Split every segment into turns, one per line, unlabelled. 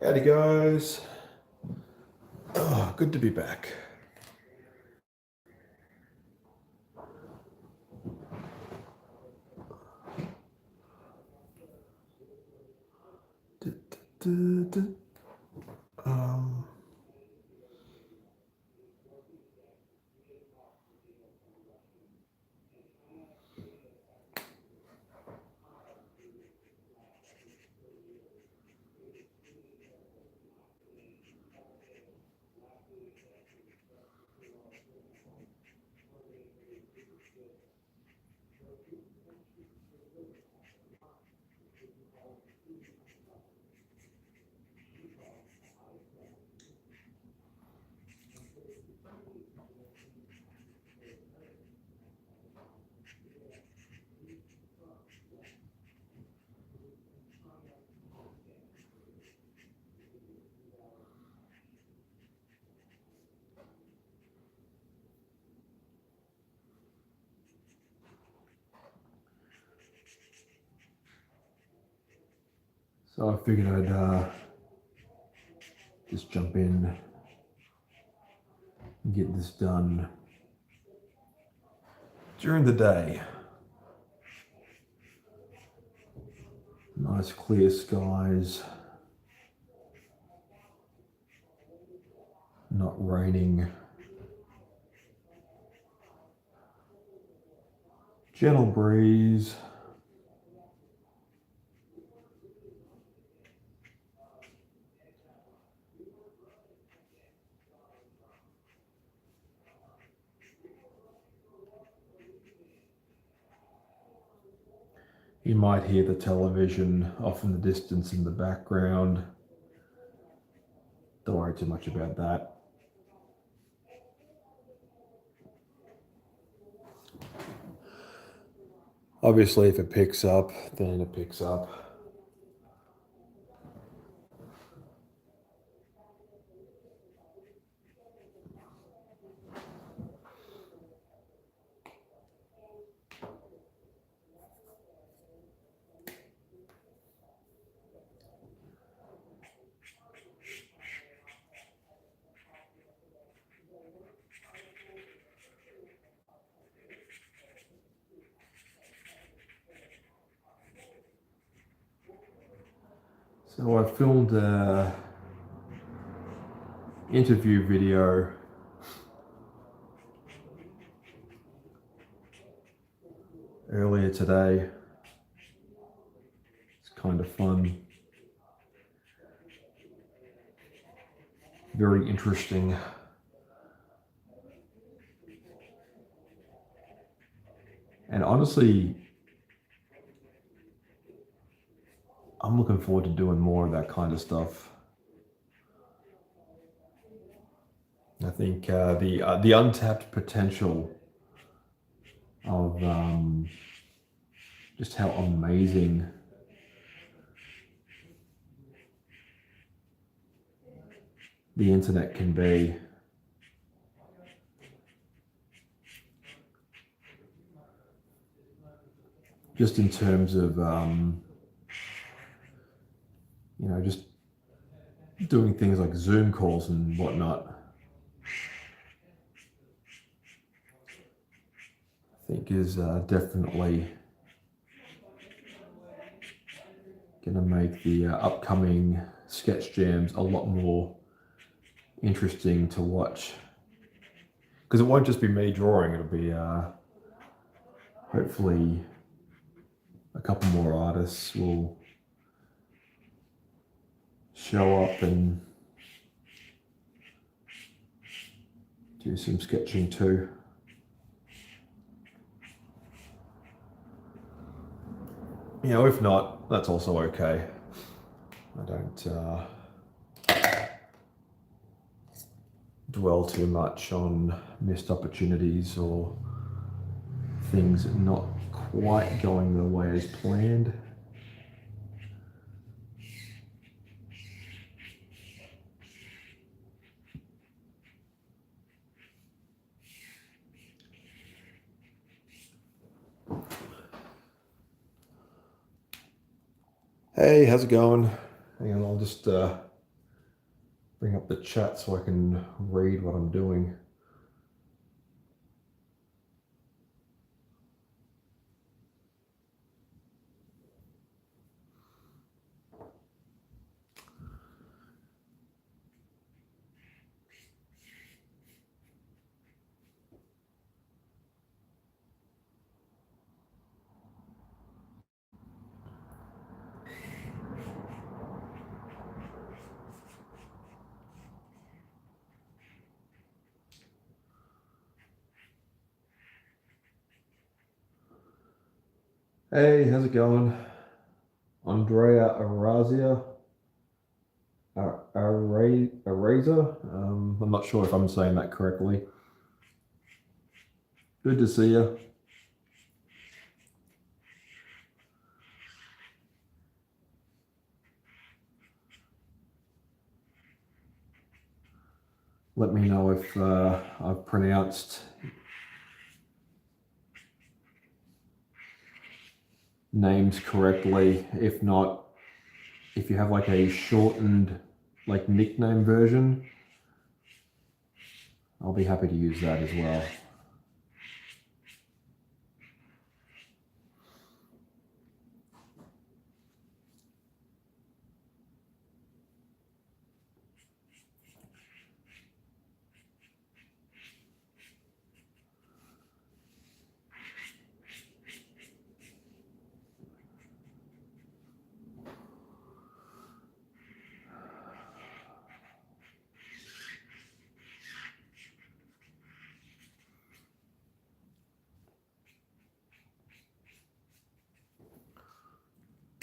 Howdy guys. Oh, good to be back. Um, so I figured I'd just jump in and get this done during the day. Nice clear skies, not raining, gentle breeze. You might hear the television off in the distance in the background. Don't worry too much about that. Obviously, if it picks up, then it picks up. So I filmed an interview video earlier today. It's kind of fun. Very interesting. And honestly, I'm looking forward to doing more of that kind of stuff. I think the untapped potential of just how amazing the internet can be. Just in terms of just doing things like Zoom calls and whatnot. I think is definitely going to make the upcoming sketch jams a lot more interesting to watch. Because it won't just be me drawing, it'll be hopefully a couple more artists will show up and do some sketching too. If not, that's also okay. I don't dwell too much on missed opportunities or things not quite going the way as planned. Hey, how's it going? Hang on, I'll just bring up the chat so I can read what I'm doing. Hey, how's it going? Andrea Arazia, Araza. I'm not sure if I'm saying that correctly. Good to see you. Let me know if I've pronounced names correctly. If not, if you have like a shortened like nickname version, I'll be happy to use that as well.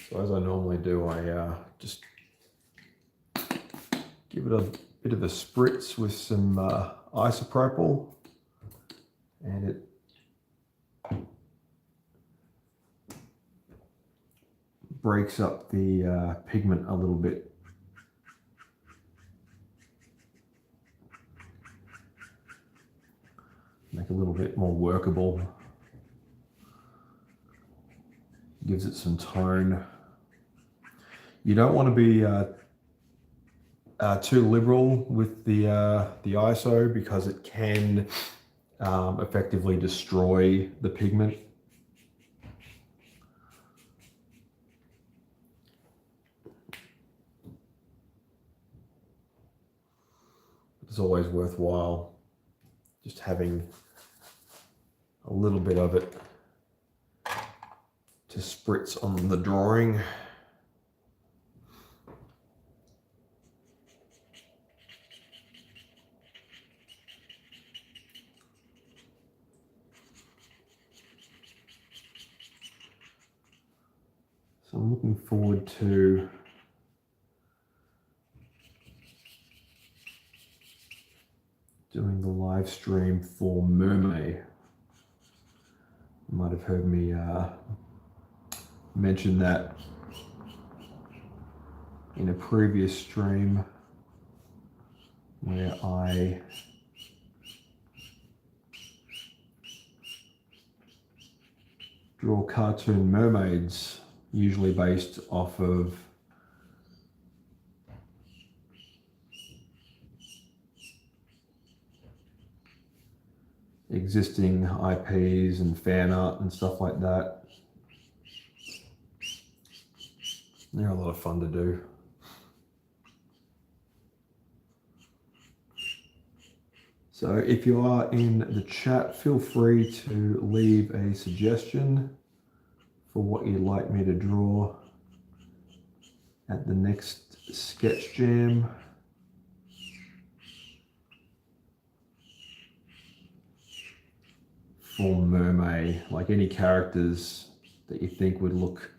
So as I normally do, I just give it a bit of a spritz with some isopropyl, and it breaks up the pigment a little bit. Make it a little bit more workable. Gives it some tone. You don't want to be too liberal with the ISO because it can effectively destroy the pigment. It's always worthwhile just having a little bit of it to spritz on the drawing. So I'm looking forward to doing the live stream for Mermaid. You might have heard me mention that in a previous stream where I draw cartoon mermaids, usually based off of existing IPs and fan art and stuff like that. They're a lot of fun to do. So if you are in the chat, feel free to leave a suggestion for what you'd like me to draw at the next sketch jam. For Mermaid, like any characters that you think would look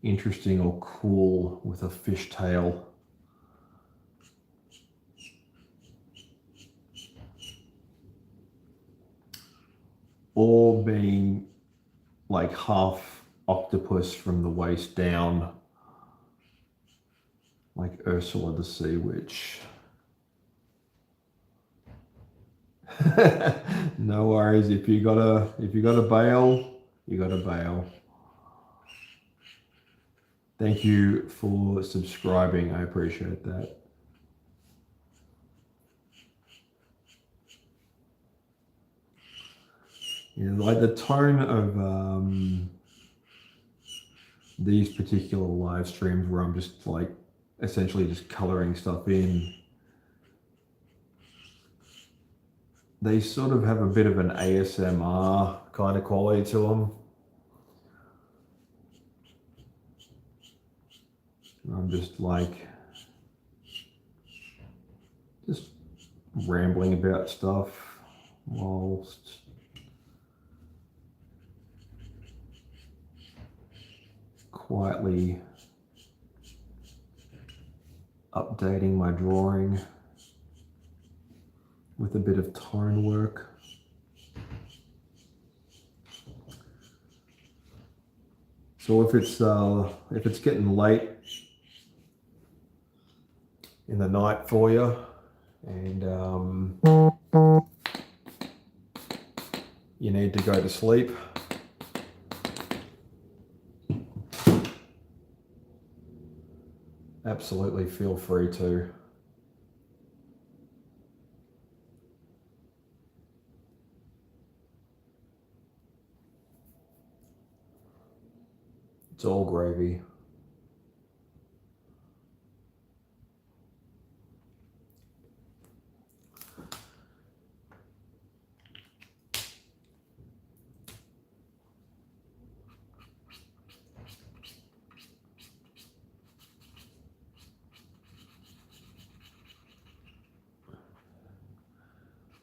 interesting or cool with a fishtail. Or being like half octopus from the waist down, like Ursula the Sea Witch. No worries. If you gotta bail, you gotta bail. Thank you for subscribing. I appreciate that. like the tone of these particular live streams where I'm just like essentially just coloring stuff in, they sort of have a bit of an ASMR kind of quality to them. I'm just like, just rambling about stuff whilst quietly updating my drawing with a bit of tone work. So if it's getting late in the night for you and you need to go to sleep, absolutely feel free to. It's all gravy.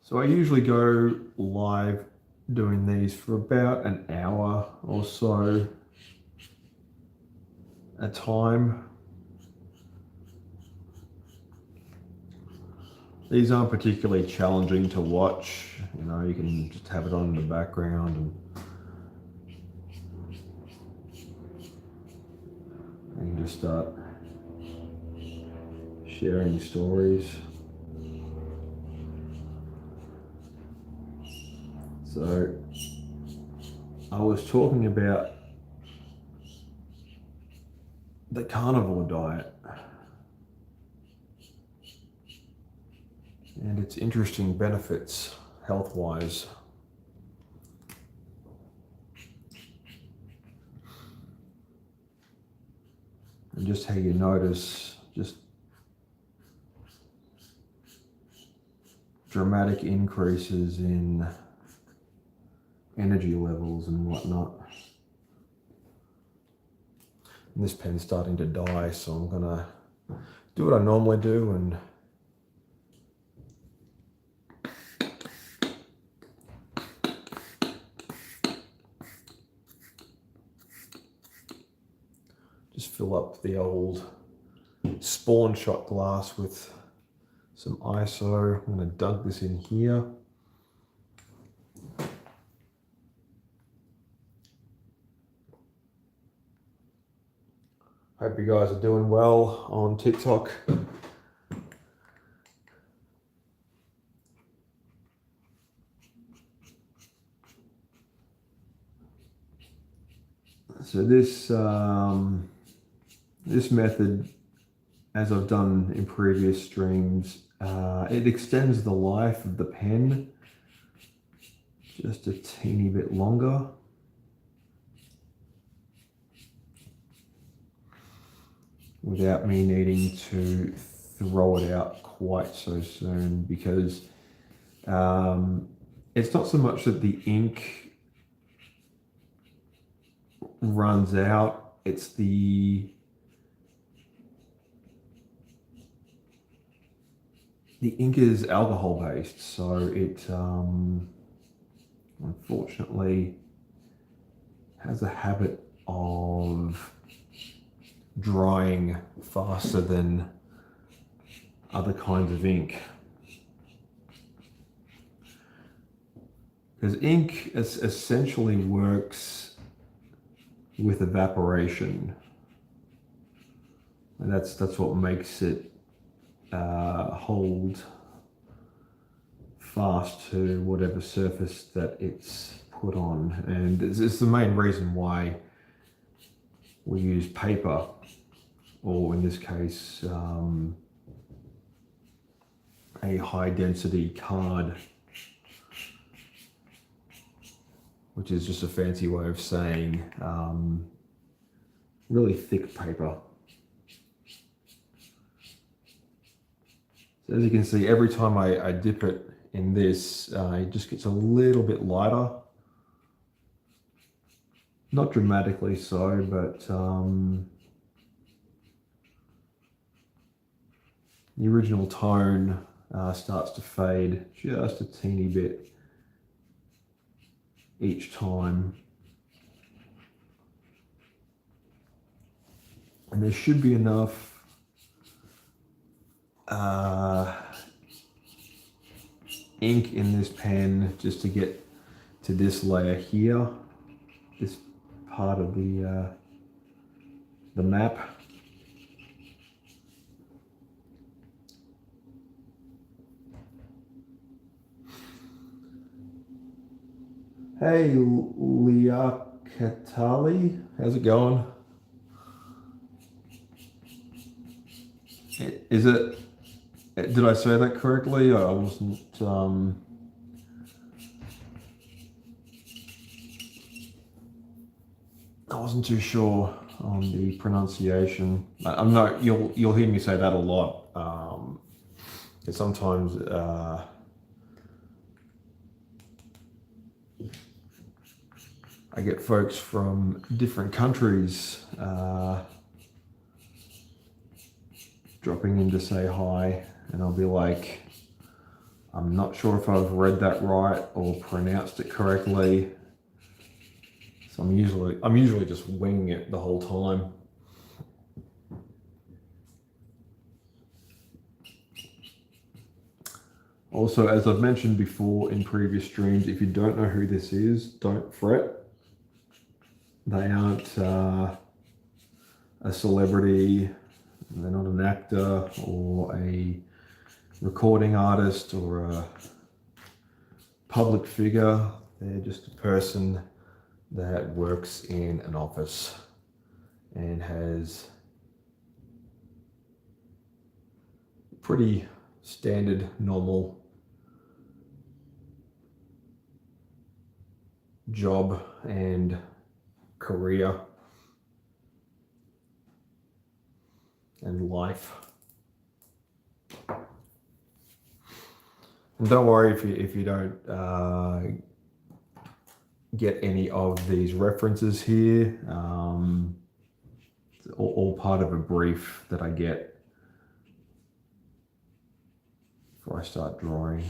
So I usually go live doing these for about an hour or so a time. These aren't particularly challenging to watch. You know, you can just have it on in the background and you can just start sharing stories. So I was talking about the carnivore diet and its interesting benefits health-wise. And just how you notice just dramatic increases in energy levels and whatnot. And this pen's starting to die, so I'm gonna do what I normally do and just fill up the old spawn shot glass with some ISO. I'm gonna dunk this in here. Hope you guys are doing well on TikTok. So this method, as I've done in previous streams, it extends the life of the pen just a teeny bit longer. Without me needing to throw it out quite so soon, because it's not so much that the ink runs out, it's the ink is alcohol based, so it unfortunately has a habit of drying faster than other kinds of ink. Because ink essentially works with evaporation, and that's what makes it hold fast to whatever surface that it's put on. And it's the main reason why we use paper, or in this case a high density card, which is just a fancy way of saying really thick paper. So as you can see, every time I dip it in this, it just gets a little bit lighter. Not dramatically so, but the original tone starts to fade just a teeny bit each time. And there should be enough ink in this pen just to get to this layer here, this part of the map. Hey, Liakatali, how's it going? Is it? Did I say that correctly? I wasn't. I wasn't too sure on the pronunciation. I'm not. You'll hear me say that a lot. Sometimes. I get folks from different countries dropping in to say hi, and I'll be like, I'm not sure if I've read that right or pronounced it correctly. So I'm usually just winging it the whole time. Also, as I've mentioned before in previous streams, if you don't know who this is, don't fret. They aren't a celebrity, they're not an actor or a recording artist or a public figure. They're just a person that works in an office and has pretty standard, normal job and career and life. And don't worry if you don't get any of these references here. It's all part of a brief that I get before I start drawing.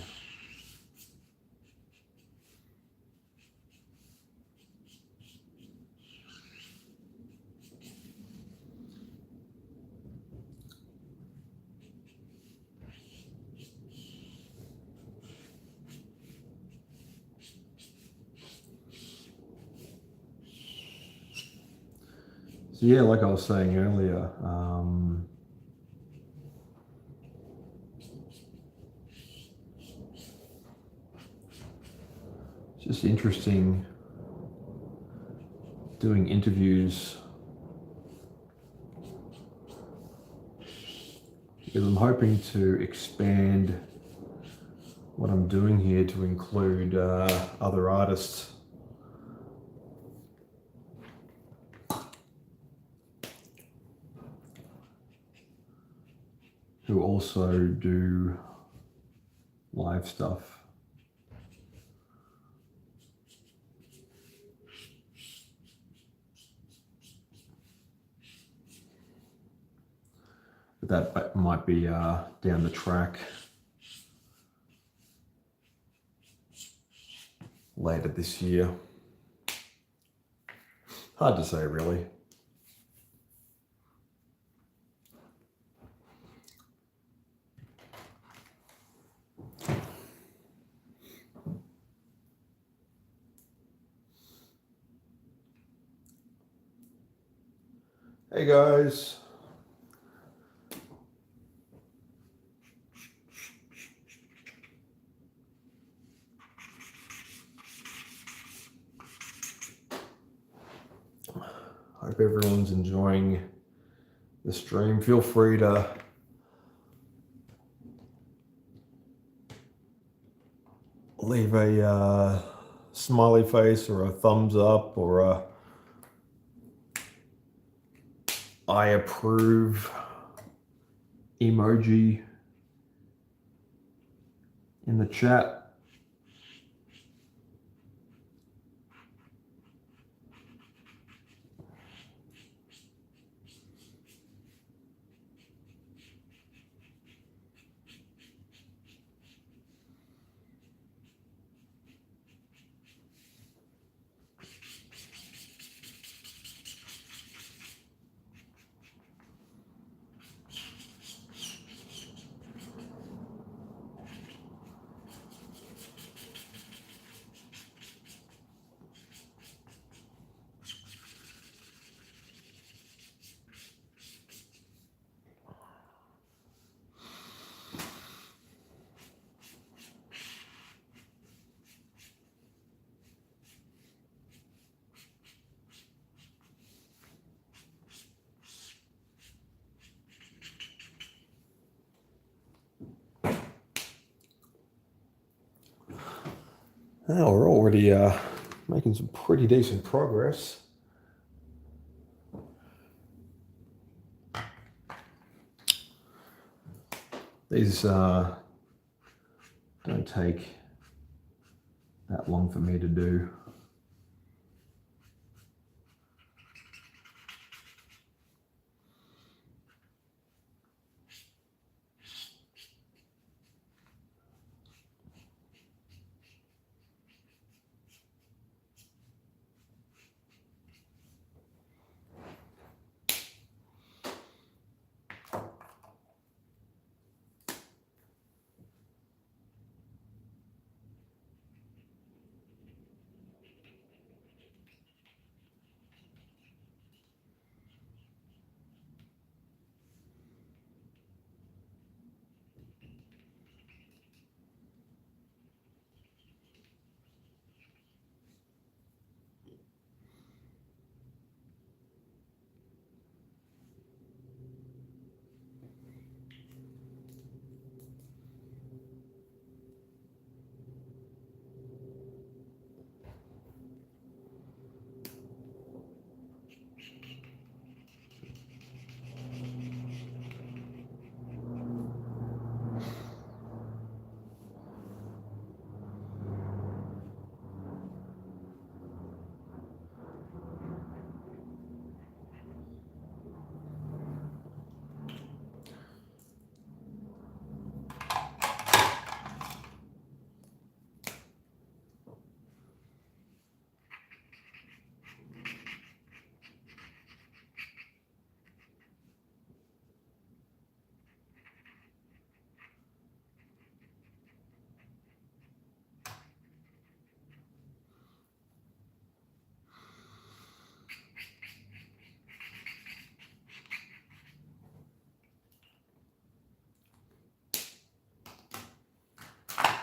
So yeah, like I was saying earlier, it's just interesting doing interviews because I'm hoping to expand what I'm doing here to include other artists. Who also do live stuff. But that might be down the track later this year. Hard to say, really. Hey guys. Hope everyone's enjoying the stream. Feel free to leave a smiley face or a thumbs up or a I approve emoji in the chat. Well, we're already making some pretty decent progress. These don't take that long for me to do.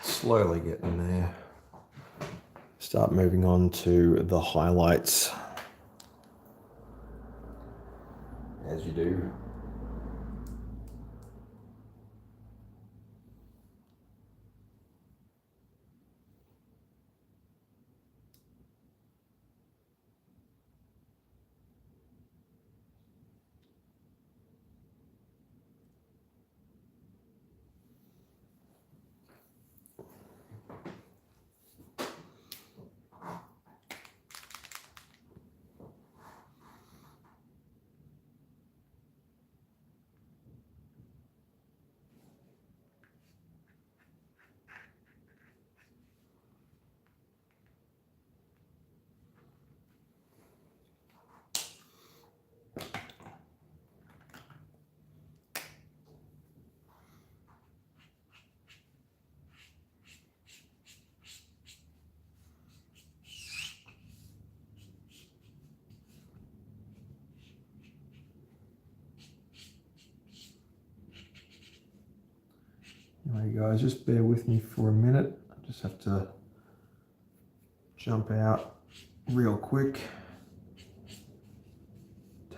Slowly getting there. Start moving on to the highlights, as you do. Anyway, guys, just bear with me for a minute. I just have to jump out real quick,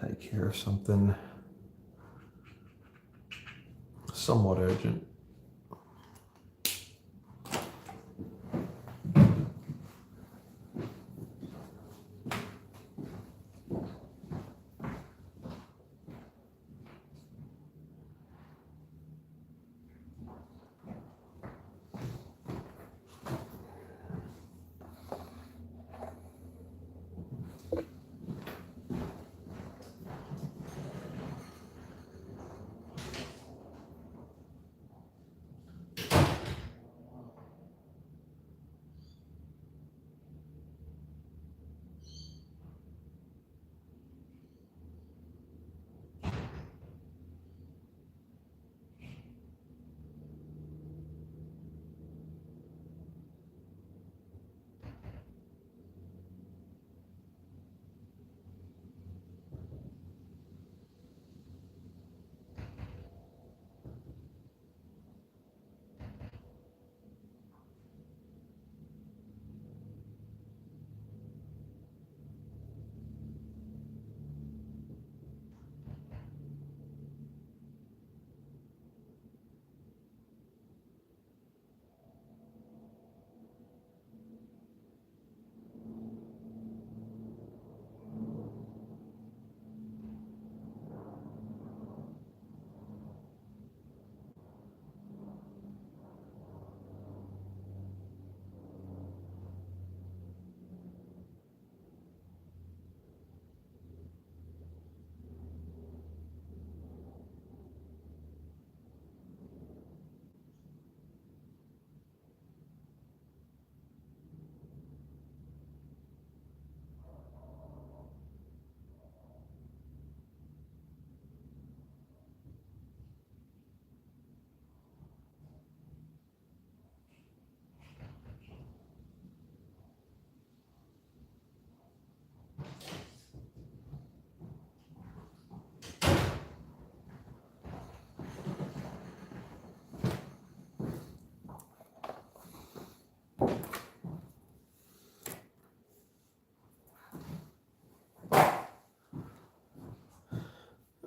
take care of something somewhat urgent.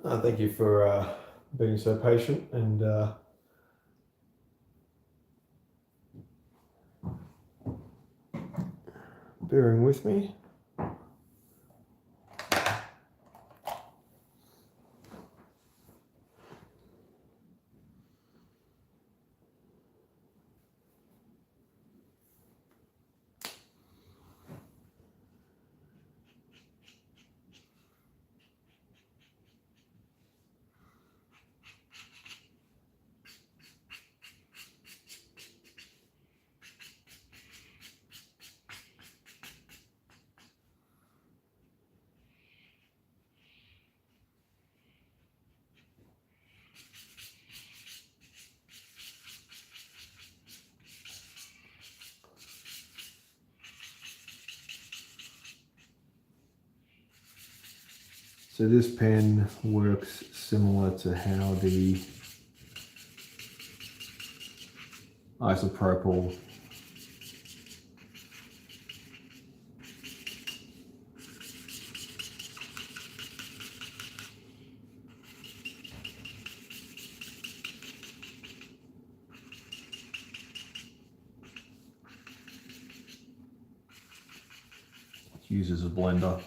Thank you for being so patient and bearing with me. So this pen works similar to how the isopropyl uses a blender.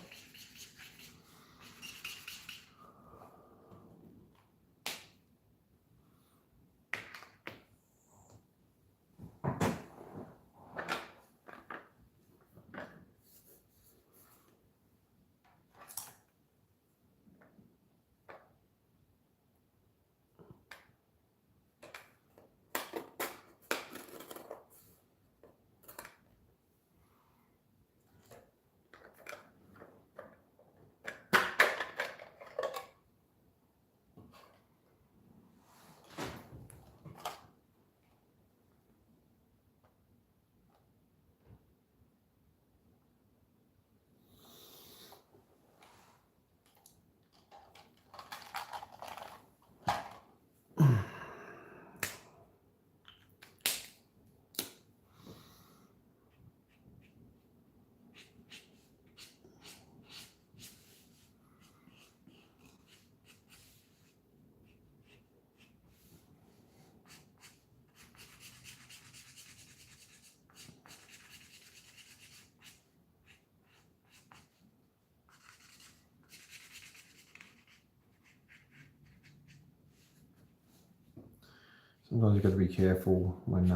Sometimes you've got to be careful when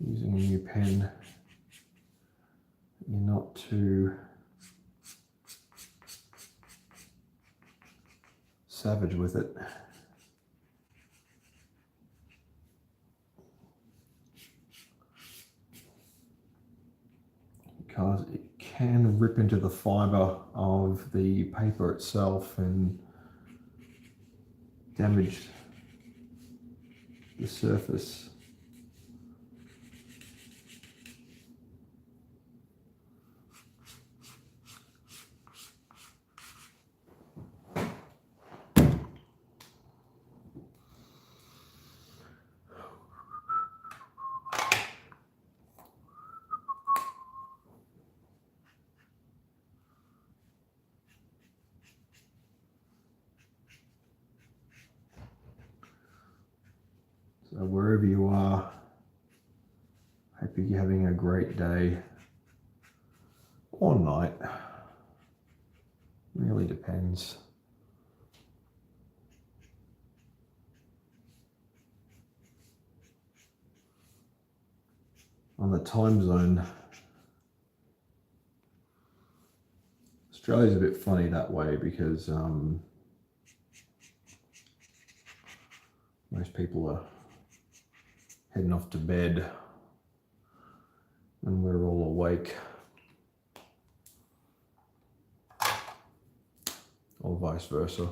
using a new pen. You're not too savage with it. Because it can rip into the fiber of the paper itself and damage the surface. So wherever you are, hope you're having a great day or night. Really depends. On the time zone, Australia's a bit funny that way because most people are heading off to bed and we're all awake, or vice versa.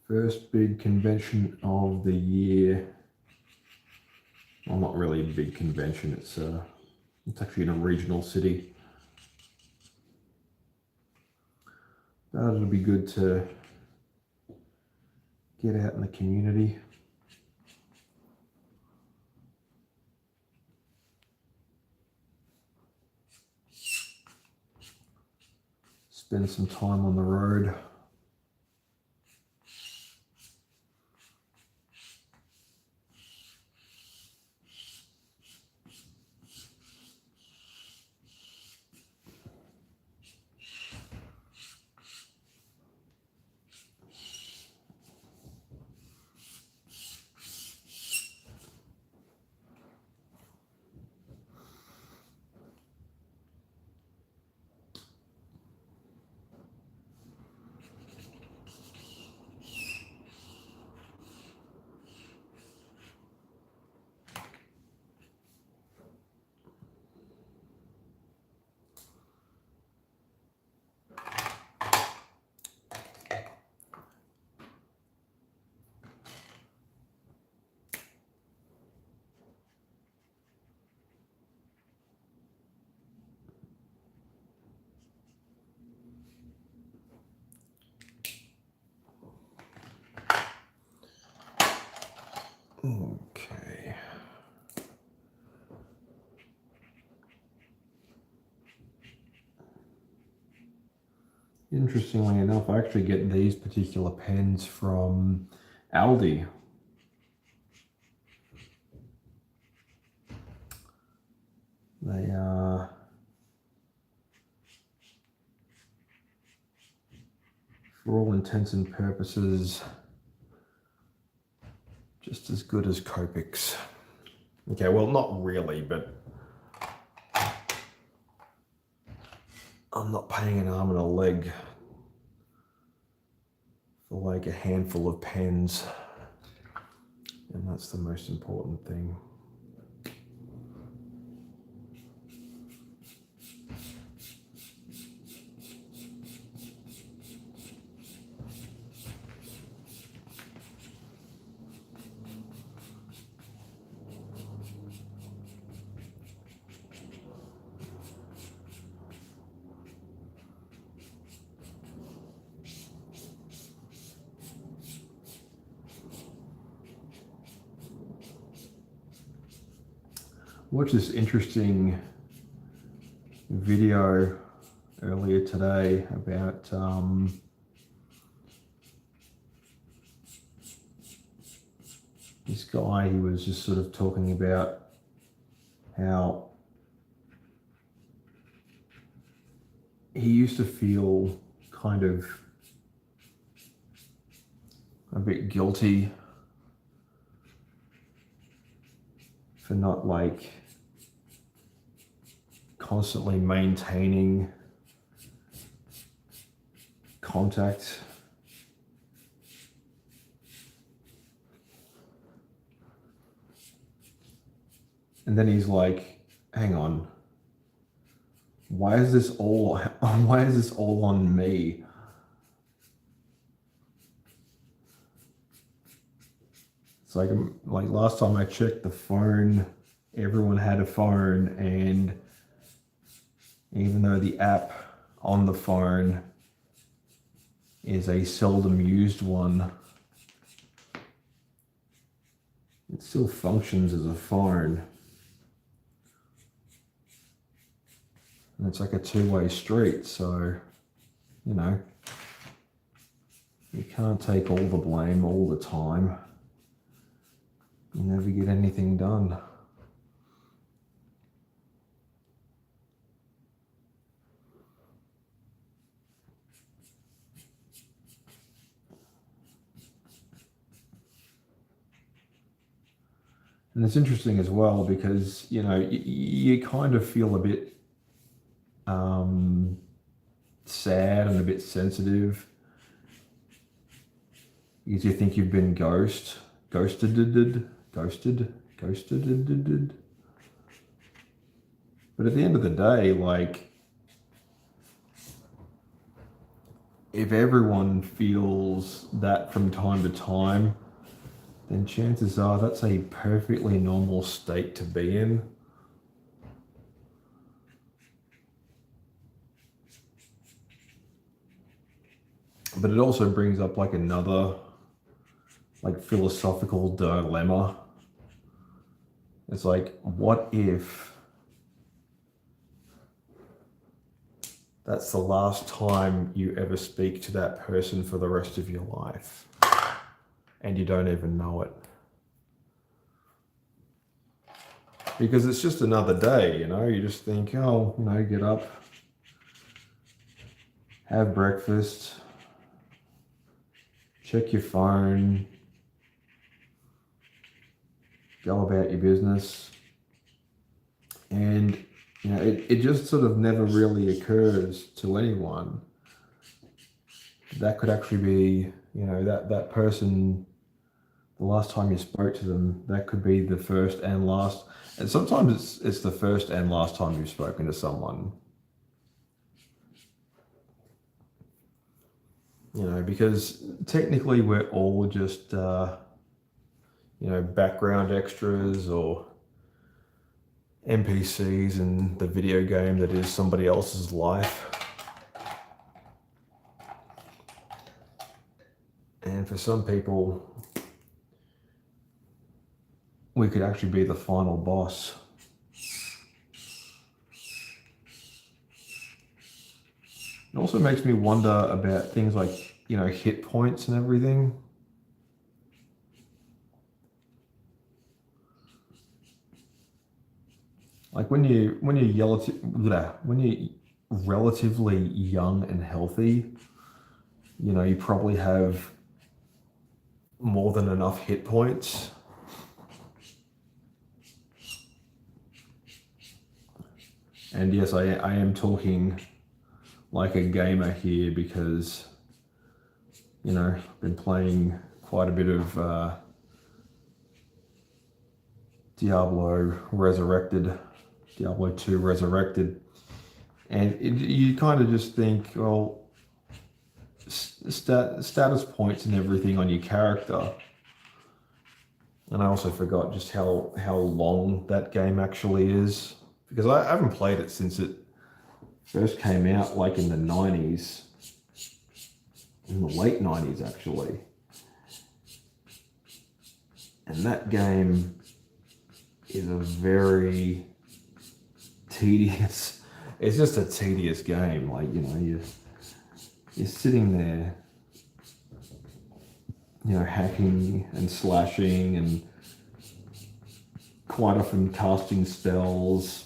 First big convention of the year really a big convention. It's actually in a regional city. But it'll be good to get out in the community. Spend some time on the road. Okay. Interestingly enough, I actually get these particular pens from Aldi. They are for all intents and purposes just as good as Copics. Okay, well, not really, but I'm not paying an arm and a leg for like a handful of pens, and that's the most important thing. Watched this interesting video earlier today about this guy. He was just sort of talking about how he used to feel kind of a bit guilty for not like constantly maintaining contact. And then he's like, hang on, why is this all on me? It's like last time I checked the phone, everyone had a phone, and even though the app on the phone is a seldom used one, it still functions as a phone. And it's like a two-way street, so, you know, you can't take all the blame all the time. You never get anything done. And it's interesting as well because, you know, you kind of feel a bit sad and a bit sensitive because you think you've been ghosted. But at the end of the day, like, if everyone feels that from time to time, then chances are that's a perfectly normal state to be in. But it also brings up like another like philosophical dilemma. It's like, what if that's the last time you ever speak to that person for the rest of your life and you don't even know it? Because it's just another day, you know, you just think, oh, you know, get up, have breakfast, check your phone, go about your business. And, you know, it just sort of never really occurs to anyone that could actually be, you know, that person, the last time you spoke to them, that could be the first and last. And sometimes it's the first and last time you've spoken to someone. You know, because technically we're all just, you know, background extras or NPCs in the video game that is somebody else's life. And for some people, we could actually be the final boss. It also makes me wonder about things like, you know, hit points and everything. Like when you're relatively young and healthy, you know, you probably have more than enough hit points. And yes, I am talking like a gamer here because, you know, I've been playing quite a bit of Diablo 2 Resurrected. And you kind of just think, well, status points and everything on your character. And I also forgot just how long that game actually is, because I haven't played it since it first came out, like in the 90s, in the late 90s actually. And that game is a very tedious, it's just a tedious game. Like, you know, you're sitting there, you know, hacking and slashing and quite often casting spells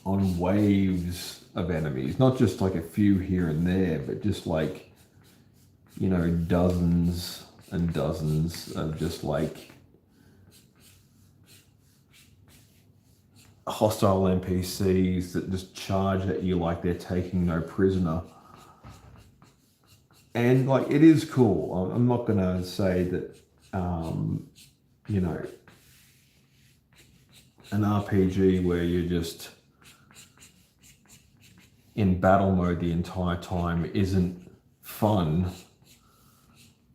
on waves of enemies, not just like a few here and there, but just like, you know, dozens and dozens of just like hostile NPCs that just charge at you like they're taking no prisoner. And like, it is cool. I'm not gonna say that, you know, an RPG where you're just in battle mode the entire time isn't fun.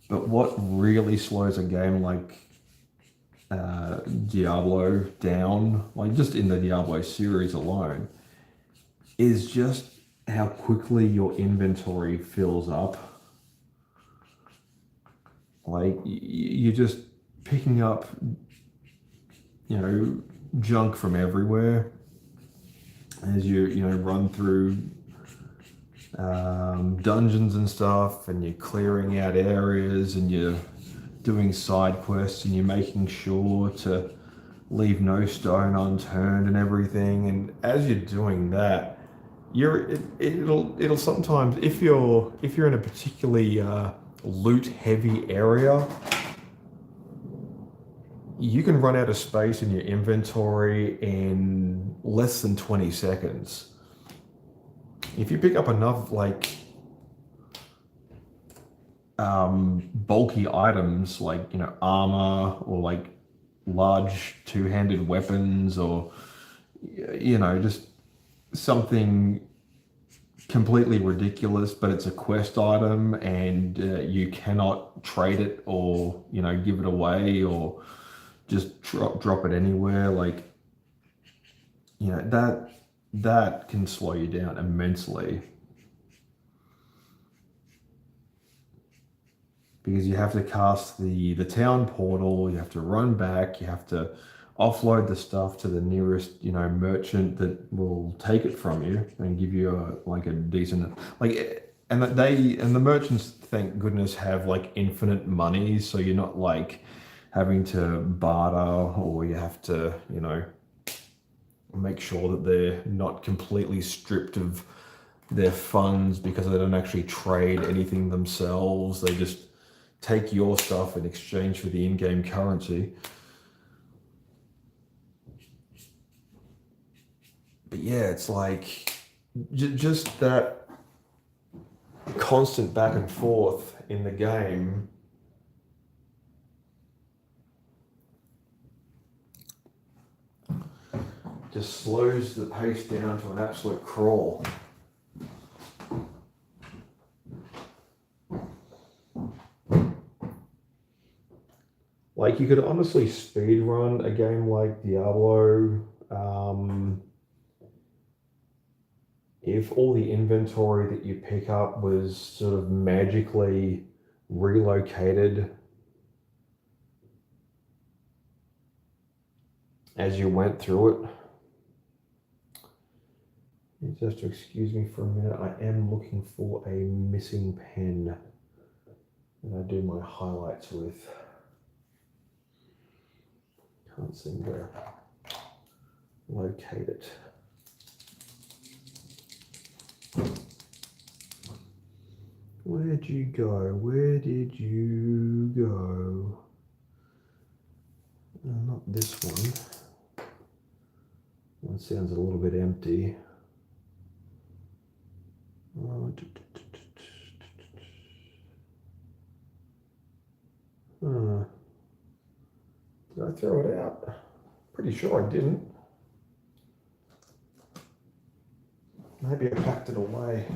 But what really slows a game like Diablo down, like just in the Diablo series alone, is just how quickly your inventory fills up. Like you're just picking up, you know, junk from everywhere as you know, run through dungeons and stuff, and you're clearing out areas and you're doing side quests and you're making sure to leave no stone unturned and everything. And as you're doing that, it'll sometimes, if you're in a particularly loot heavy area, you can run out of space in your inventory in less than 20 seconds. If you pick up enough like bulky items like, you know, armor or like large two-handed weapons, or, you know, just something completely ridiculous, but it's a quest item, and you cannot trade it or give it away or just drop it anywhere. Like that can slow you down immensely, because you have to cast the town portal, you have to run back, you have to offload the stuff to the nearest merchant that will take it from you and give you a decent, and the merchants, thank goodness, have like infinite money, so you're not like having to barter, or you have to make sure that they're not completely stripped of their funds because they don't actually trade anything themselves. They just take your stuff in exchange for the in-game currency. But yeah, it's like just that constant back and forth in the game just slows the pace down to an absolute crawl. Like, you could honestly speed run a game like Diablo if all the inventory that you pick up was sort of magically relocated as you went through it. You just have to excuse me for a minute. I am looking for a missing pen that I do my highlights with. Can't seem to locate it. Where'd you go? Where did you go? Not this one. That sounds a little bit empty. Did I throw it out? Pretty sure I didn't. Maybe I packed it away.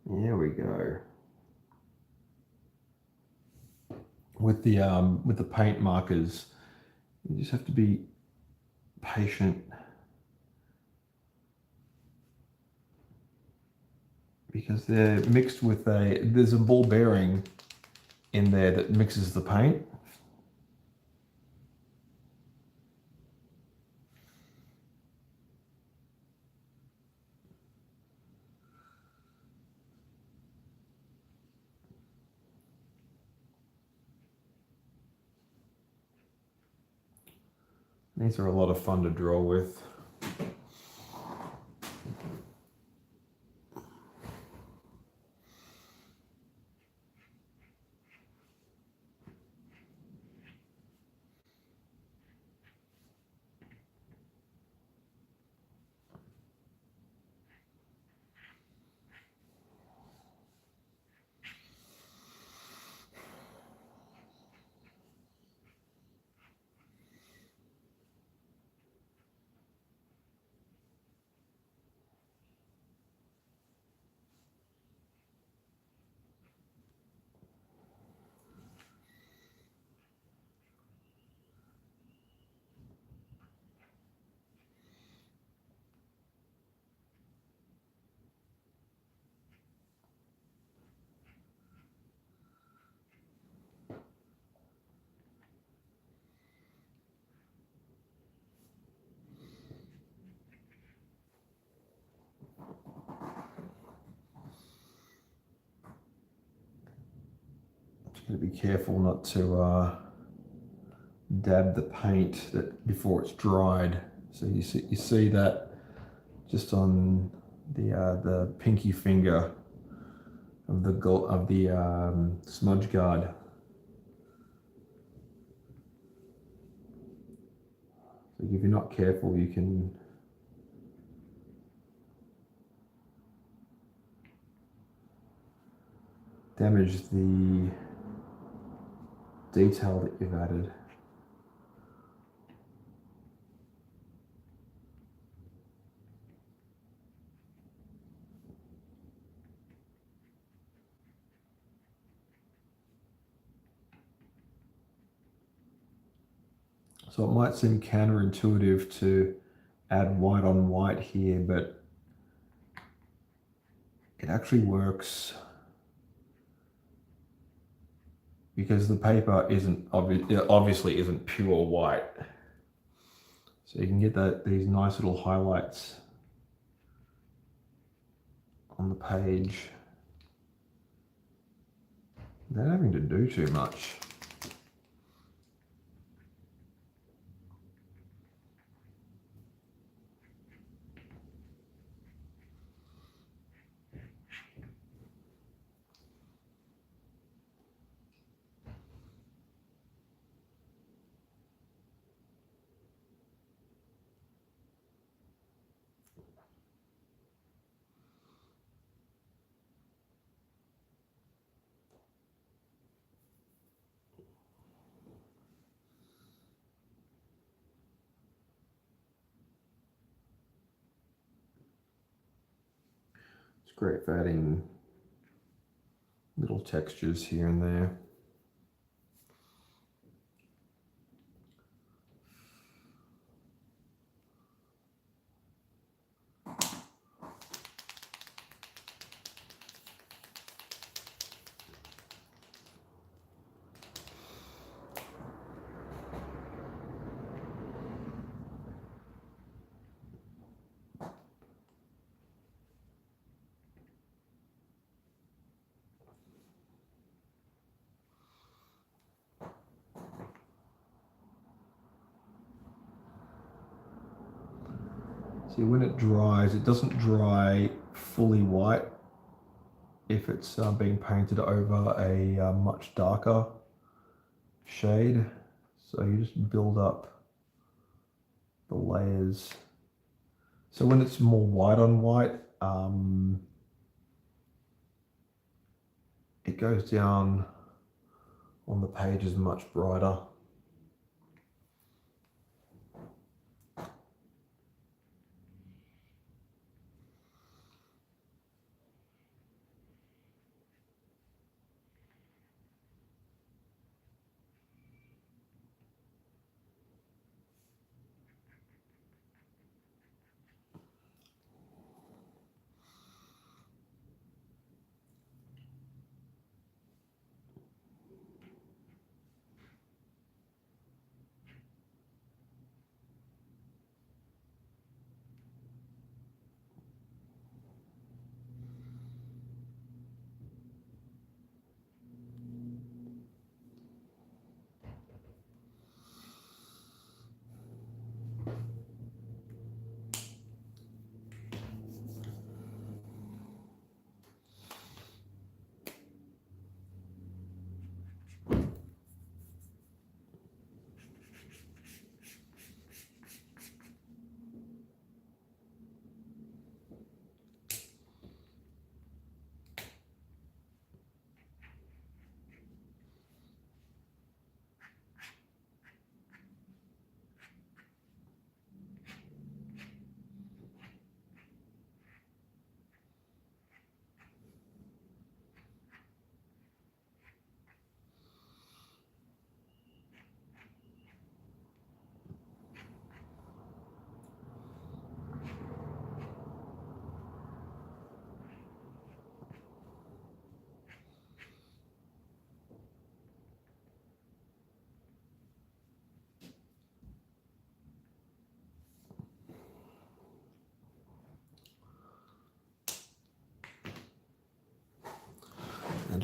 There we go. With the paint markers, you just have to be patient, because they're mixed with there's a ball bearing in there that mixes the paint. These are a lot of fun to draw with. Got to be careful not to dab the paint before it's dried. So you see that just on the pinky finger of the smudge guard. So if you're not careful, you can damage the detail that you've added. So it might seem counterintuitive to add white on white here, but it actually works because the paper obviously isn't pure white. So you can get these nice little highlights on the page without having to do too much. It's great for adding little textures here and there. See, when it dries, it doesn't dry fully white if it's being painted over a much darker shade. So you just build up the layers. So when it's more white on white, it goes down on the page as much brighter.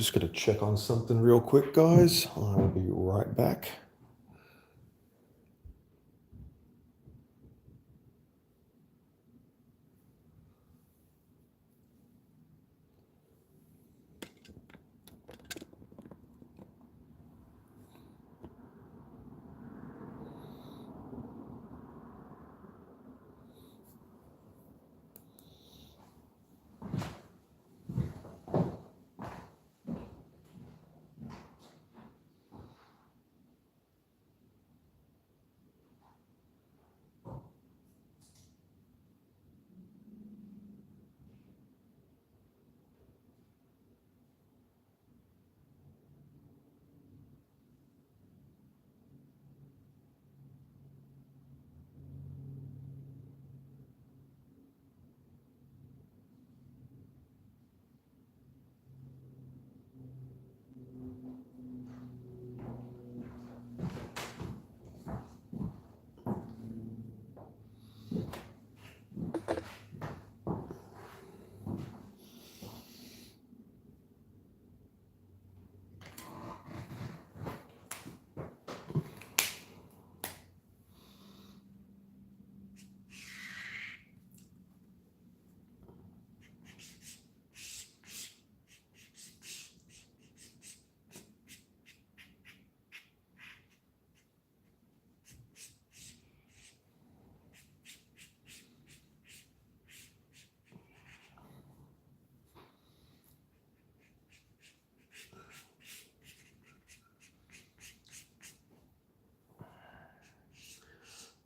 just going to check on something real quick, guys. I'll be right back.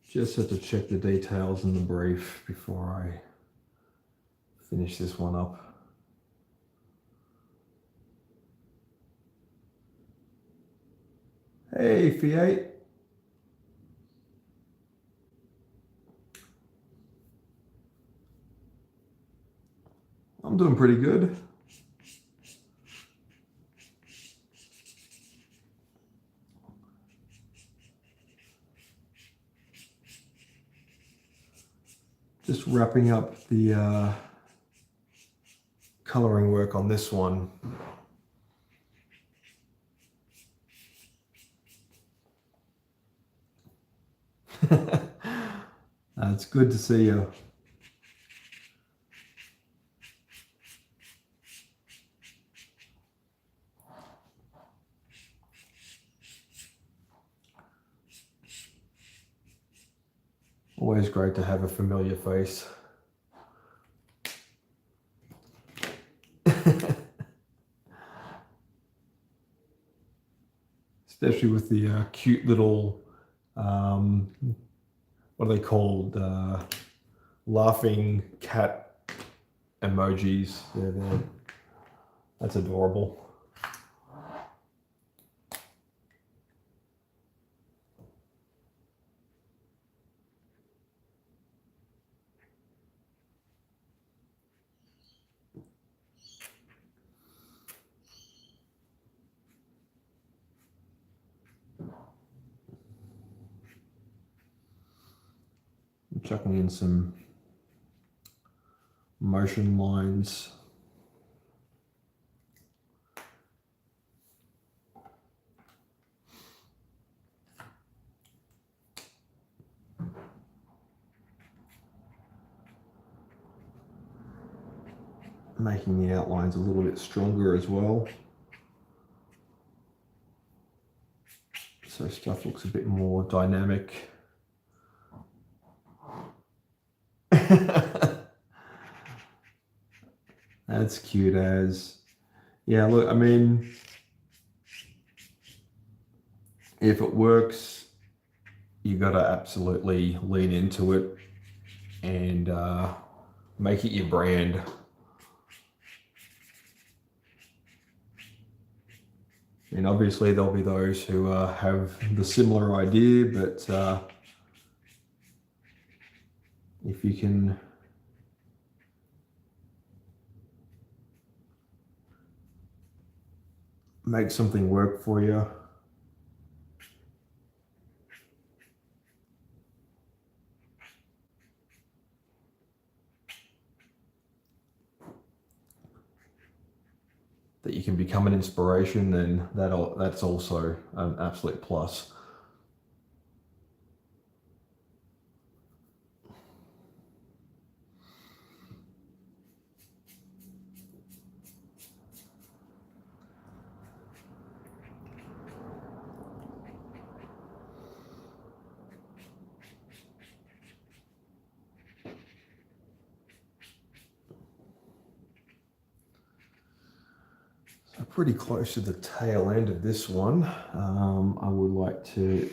Just have to check the details in the brief before I finish this one up. Hey, Fiat. I'm doing pretty good. Just wrapping up the coloring work on this one. It's good to see you. Always great to have a familiar face. Especially with the cute little, what are they called? Laughing cat emojis. That's adorable. Chucking in some motion lines. Making the outlines a little bit stronger as well. So stuff looks a bit more dynamic. That's cute as. Yeah, look, I mean, if it works, you got to absolutely lean into it and make it your brand. And obviously there'll be those who have the similar idea, but if you can make something work for you, that you can become an inspiration, then that's also an absolute plus. Pretty close to the tail end of this one. I would like to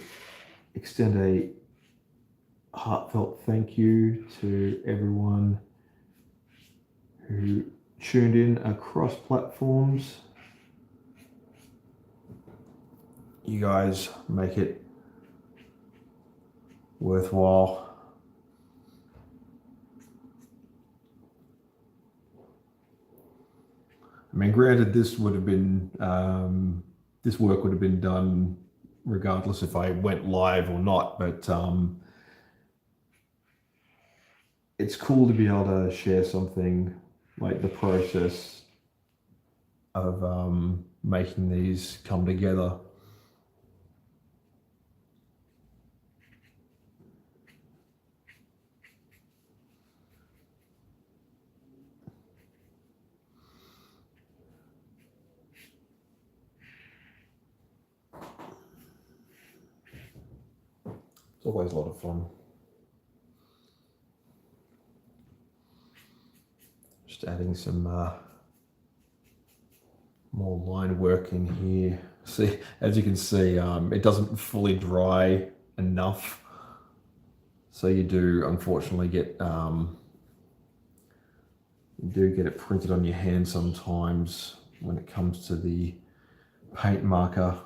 extend a heartfelt thank you to everyone who tuned in across platforms. You guys make it worthwhile. I mean, granted, this would have been this work would have been done regardless if I went live or not, but it's cool to be able to share something like the process of making these come together. It's always a lot of fun. Just adding some more line work in here. See, as you can see, it doesn't fully dry enough. So you do unfortunately get it printed on your hand sometimes when it comes to the paint marker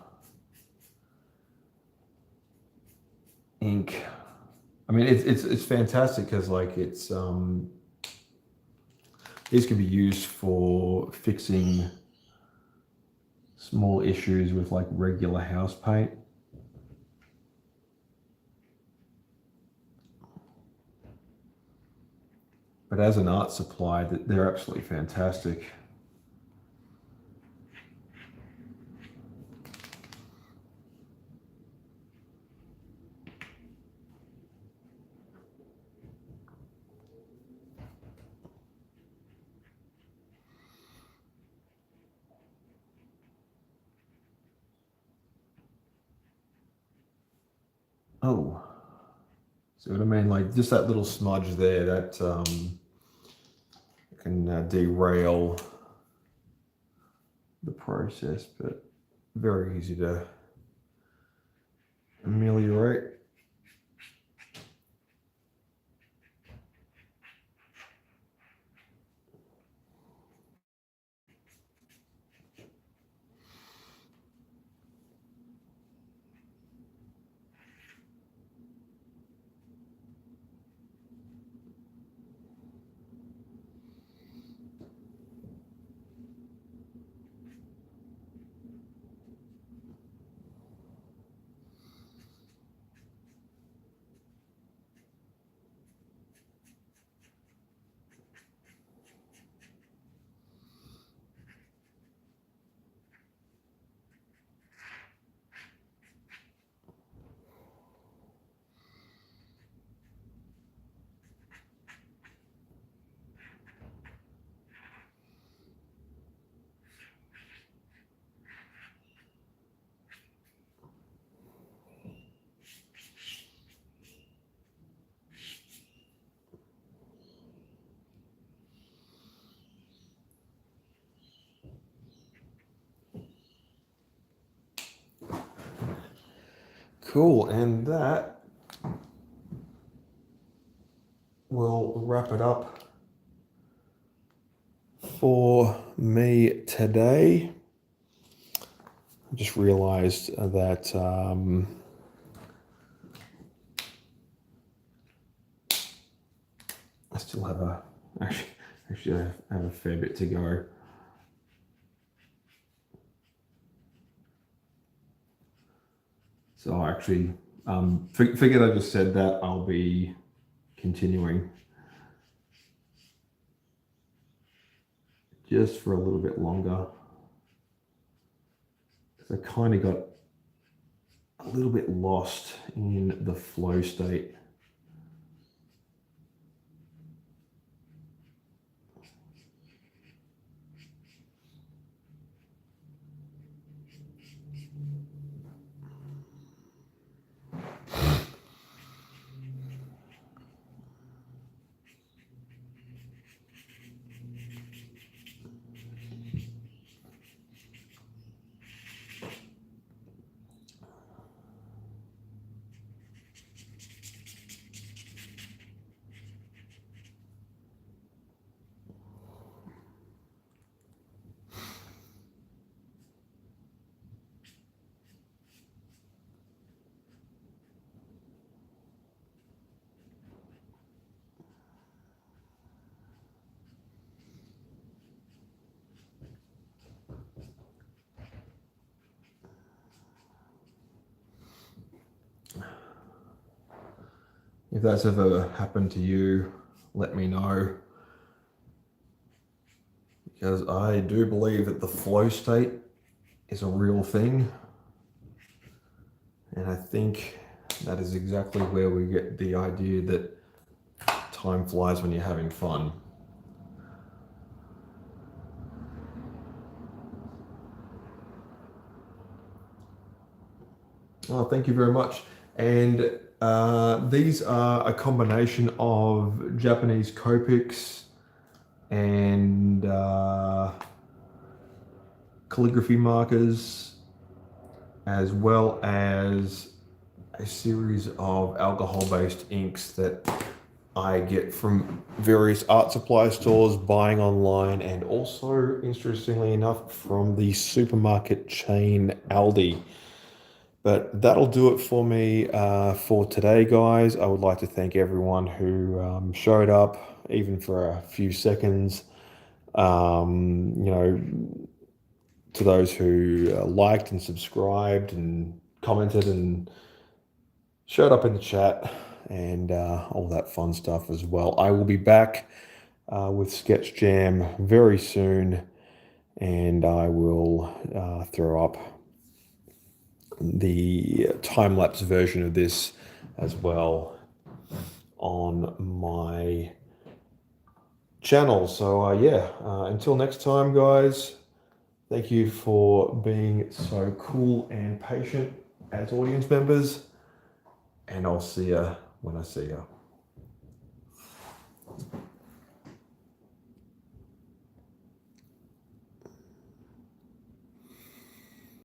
ink. I mean, it's fantastic because like it's these can be used for fixing small issues with like regular house paint. But as an art supply, they're absolutely fantastic. Oh, see what I mean? Like just that little smudge there, that can derail the process, but very easy to ameliorate. Cool, and that will wrap it up for me today. I just realized that I still have actually I have a fair bit to go. So actually, forget I just said that. I'll be continuing just for a little bit longer. I kind of got a little bit lost in the flow state. If that's ever happened to you, let me know. Because I do believe that the flow state is a real thing. And I think that is exactly where we get the idea that time flies when you're having fun. Oh, thank you very much. And these are a combination of Japanese Copics and calligraphy markers, as well as a series of alcohol-based inks that I get from various art supply stores, buying online, and also, interestingly enough, from the supermarket chain Aldi. But that'll do it for me for today, guys. I would like to thank everyone who showed up, even for a few seconds. To those who liked and subscribed and commented and showed up in the chat and all that fun stuff as well. I will be back with Sketch Jam very soon, and I will throw up the time-lapse version of this as well on my channel. So until next time, guys, thank you for being so cool and patient as audience members, and I'll see you when I see you.